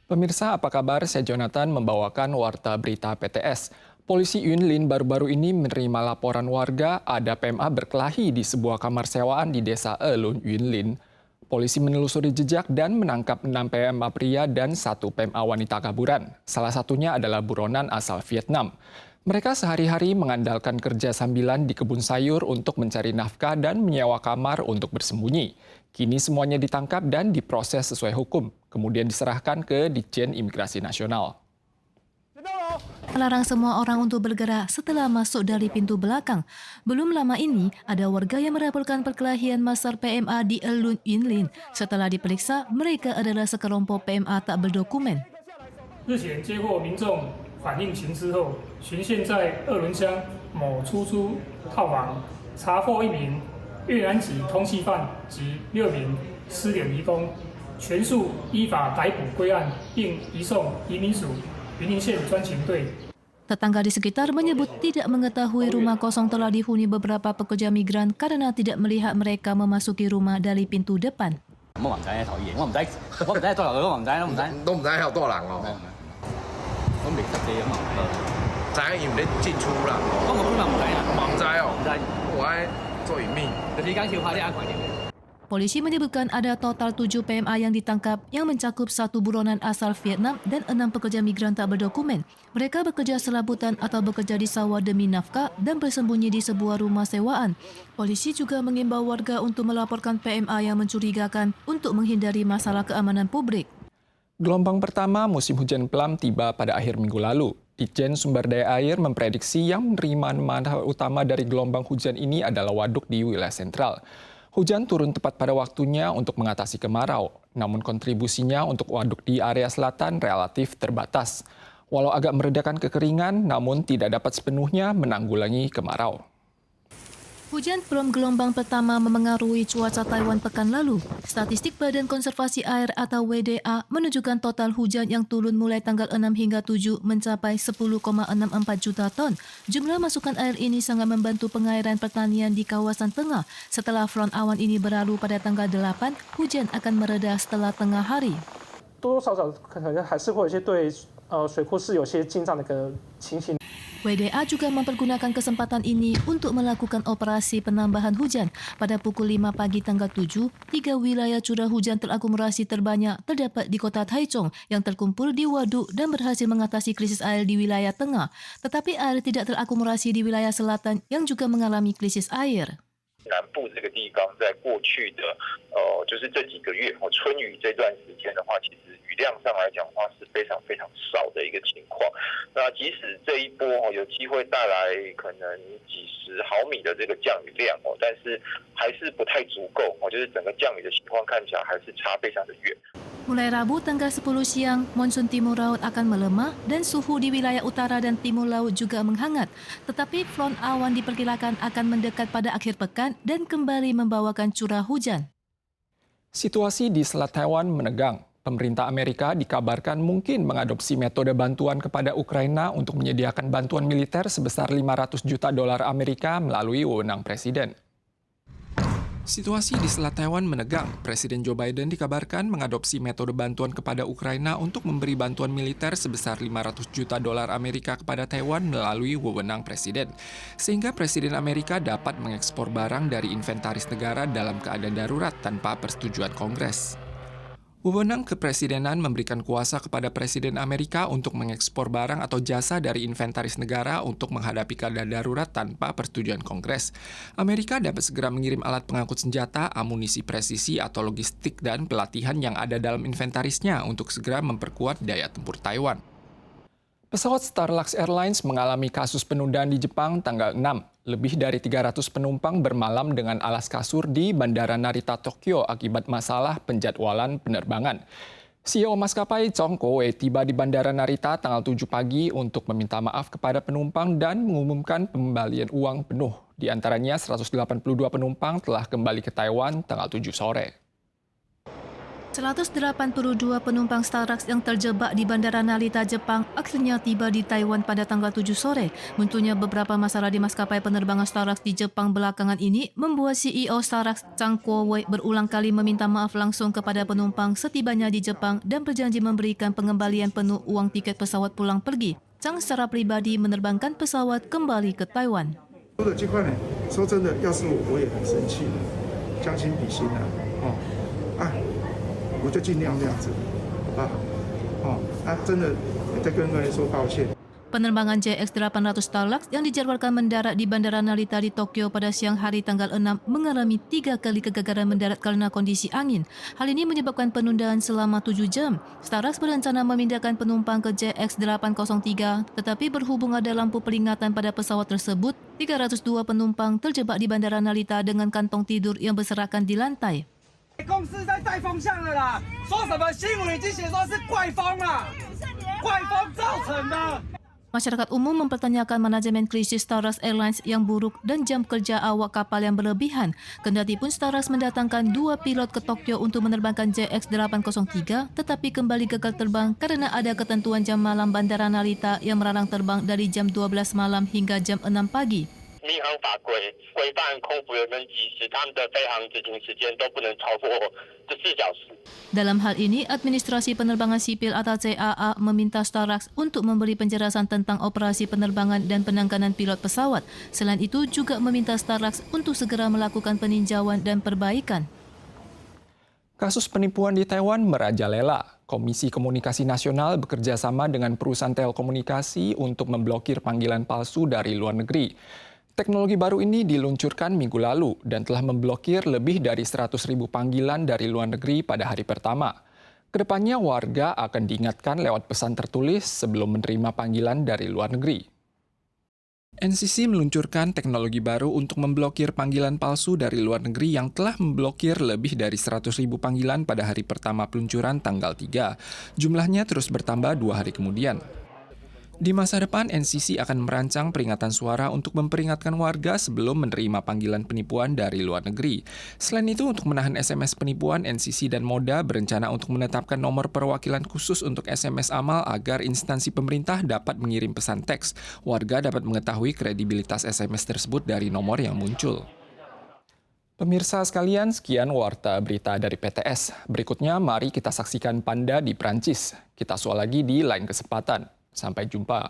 Pemirsa, apa kabar? Saya Jonathan membawakan Warta Berita PTS. Polisi Yunlin baru-baru ini menerima laporan warga ada PMA berkelahi di sebuah kamar sewaan di desa Elun, Yunlin. Polisi menelusuri jejak dan menangkap 6 PMA pria dan 1 PMA wanita kaburan. Salah satunya adalah buronan asal Vietnam. Mereka sehari-hari mengandalkan kerja sambilan di kebun sayur untuk mencari nafkah dan menyewa kamar untuk bersembunyi. Kini semuanya ditangkap dan diproses sesuai hukum, kemudian diserahkan ke Ditjen Imigrasi Nasional. Melarang semua orang untuk bergerak setelah masuk dari pintu belakang. Belum lama ini, ada warga yang melaporkan perkelahian massal PMA di Elun Yunlin. Setelah diperiksa, mereka adalah sekelompok PMA tak berdokumen. 日前接获民众反映情之后，循线在二轮乡某出租套房，查获1名越南籍通缉犯及6名失联移工，全数依法逮捕归案，并移送移民署云林县专勤队。 Tetangga di sekitar menyebut tidak mengetahui rumah kosong telah dihuni beberapa pekerja migran karena tidak melihat mereka memasuki rumah dari pintu depan. 我唔知喺頭嘢，我唔知多人，我唔知，都唔知有多人哦。我未識字咁啊，知因為你進出啦，我冇可能唔知啊，唔知哦，唔知。我喺做隱秘。時間跳下啲眼群嘅。 Polisi menyebutkan ada total 7 PMA yang ditangkap yang mencakup 1 buronan asal Vietnam dan 6 pekerja migran tak berdokumen. Mereka bekerja selabutan atau bekerja di sawah demi nafkah dan bersembunyi di sebuah rumah sewaan. Polisi juga mengimbau warga untuk melaporkan PMA yang mencurigakan untuk menghindari masalah keamanan publik. Gelombang pertama musim hujan pelam tiba pada akhir minggu lalu. Ditjen Sumber Daya Air memprediksi yang menerima manfaat utama dari gelombang hujan ini adalah waduk di wilayah sentral. Hujan turun tepat pada waktunya untuk mengatasi kemarau, namun kontribusinya untuk waduk di area selatan relatif terbatas. Walau agak meredakan kekeringan, namun tidak dapat sepenuhnya menanggulangi kemarau. Hujan from gelombang pertama memengaruhi cuaca Taiwan pekan lalu. Statistik Badan Konservasi Air atau WDA menunjukkan total hujan yang turun mulai tanggal 6 hingga 7 mencapai 10,64 juta ton. Jumlah masukan air ini sangat membantu pengairan pertanian di kawasan tengah. Setelah front awan ini berlalu pada tanggal 8, hujan akan mereda setelah tengah hari. 多多少少可能还是会有一些对水库是有些进账的一个情形。 WDA juga mempergunakan kesempatan ini untuk melakukan operasi penambahan hujan. Pada pukul 5 pagi tanggal 7, 3 wilayah curah hujan terakumulasi terbanyak terdapat di kota Taichung yang terkumpul di waduk dan berhasil mengatasi krisis air di wilayah tengah. Tetapi air tidak terakumulasi di wilayah selatan yang juga mengalami krisis air. 南部这个地方，在过去的就是这几个月春雨这段时间的话，其实雨量上来讲的话是非常少的一个情况。那即使这一波有机会带来可能几十毫米的这个降雨量但是还是不太足够就是整个降雨的情况看起来还是差非常的远。 Mulai Rabu tanggal 10 siang, monsun timur laut akan melemah dan suhu di wilayah utara dan timur laut juga menghangat. Tetapi front awan diperkirakan akan mendekat pada akhir pekan dan kembali membawakan curah hujan. Situasi di Selat Taiwan menegang. Pemerintah Amerika dikabarkan mungkin mengadopsi metode bantuan kepada Ukraina untuk menyediakan bantuan militer sebesar 500 juta dolar Amerika melalui wewenang presiden. Situasi di Selat Taiwan menegang. Presiden Joe Biden dikabarkan mengadopsi metode bantuan kepada Ukraina untuk memberi bantuan militer sebesar 500 juta dolar Amerika kepada Taiwan melalui wewenang presiden. Sehingga Presiden Amerika dapat mengekspor barang dari inventaris negara dalam keadaan darurat tanpa persetujuan Kongres. Wewenang kepresidenan memberikan kuasa kepada Presiden Amerika untuk mengekspor barang atau jasa dari inventaris negara untuk menghadapi keadaan darurat tanpa persetujuan Kongres. Amerika dapat segera mengirim alat pengangkut senjata, amunisi presisi atau logistik dan pelatihan yang ada dalam inventarisnya untuk segera memperkuat daya tempur Taiwan. Pesawat Starlux Airlines mengalami kasus penundaan di Jepang tanggal 6. Lebih dari 300 penumpang bermalam dengan alas kasur di Bandara Narita, Tokyo akibat masalah penjadwalan penerbangan. CEO maskapai Chong Koe tiba di Bandara Narita tanggal 7 pagi untuk meminta maaf kepada penumpang dan mengumumkan pengembalian uang penuh. Di antaranya 182 penumpang telah kembali ke Taiwan tanggal 7 sore. 182 penumpang Starlux yang terjebak di Bandara Narita, Jepang akhirnya tiba di Taiwan pada tanggal 7 sore. Munculnya beberapa masalah di maskapai penerbangan Starlux di Jepang belakangan ini membuat CEO Starlux Chang Kuo-wei berulang kali meminta maaf langsung kepada penumpang setibanya di Jepang dan berjanji memberikan pengembalian penuh uang tiket pesawat pulang pergi. Chang secara pribadi menerbangkan pesawat kembali ke Taiwan. 说真的，要是我也很生气的，将心比心我就尽量这样子，好不好？真的再跟各位说抱歉。 Penerbangan JX800 Starlux yang dijadwalkan mendarat di Bandara Narita di Tokyo pada siang hari tanggal 6 mengalami 3 kali kegagalan mendarat karena kondisi angin. Hal ini menyebabkan penundaan selama 7 jam. Starlux berencana memindahkan penumpang ke JX803, tetapi berhubung ada lampu peringatan pada pesawat tersebut, 302 penumpang terjebak di Bandara Narita dengan kantong tidur yang berserakan di lantai. 公司在带风向了啦，说什么新闻已经写说是怪风了，怪风造成的。 Masyarakat umum mempertanyakan manajemen krisis Starlux Airlines yang buruk dan jam kerja awak kapal yang berlebihan. Kendati pun Starlux mendatangkan 2 pilot ke Tokyo untuk menerbangkan JX803, tetapi kembali gagal terbang karena ada ketentuan jam malam Bandara Narita yang melarang terbang dari jam 12 malam hingga jam 6 pagi. 民航法规规范空服员跟机师他们的飞航执行时间都不能超过14小时。 Dalam hal ini, Administrasi Penerbangan Sipil atau CAA meminta Starlux untuk memberi penjelasan tentang operasi penerbangan dan penanganan pilot pesawat. Selain itu, juga meminta Starlux untuk segera melakukan peninjauan dan perbaikan. Kasus penipuan di Taiwan merajalela. Komisi Komunikasi Nasional bekerja sama dengan perusahaan telekomunikasi untuk memblokir panggilan palsu dari luar negeri. Teknologi baru ini diluncurkan minggu lalu dan telah memblokir lebih dari 100.000 panggilan dari luar negeri pada hari pertama. Kedepannya warga akan diingatkan lewat pesan tertulis sebelum menerima panggilan dari luar negeri. NCC meluncurkan teknologi baru untuk memblokir panggilan palsu dari luar negeri yang telah memblokir lebih dari 100.000 panggilan pada hari pertama peluncuran tanggal 3. Jumlahnya terus bertambah 2 hari kemudian. Di masa depan, NCC akan merancang peringatan suara untuk memperingatkan warga sebelum menerima panggilan penipuan dari luar negeri. Selain itu, untuk menahan SMS penipuan, NCC dan Moda berencana untuk menetapkan nomor perwakilan khusus untuk SMS amal agar instansi pemerintah dapat mengirim pesan teks. Warga dapat mengetahui kredibilitas SMS tersebut dari nomor yang muncul. Pemirsa sekalian, sekian warta berita dari PTS. Berikutnya, mari kita saksikan Panda di Prancis. Kita soal lagi di lain kesempatan. Sampai jumpa.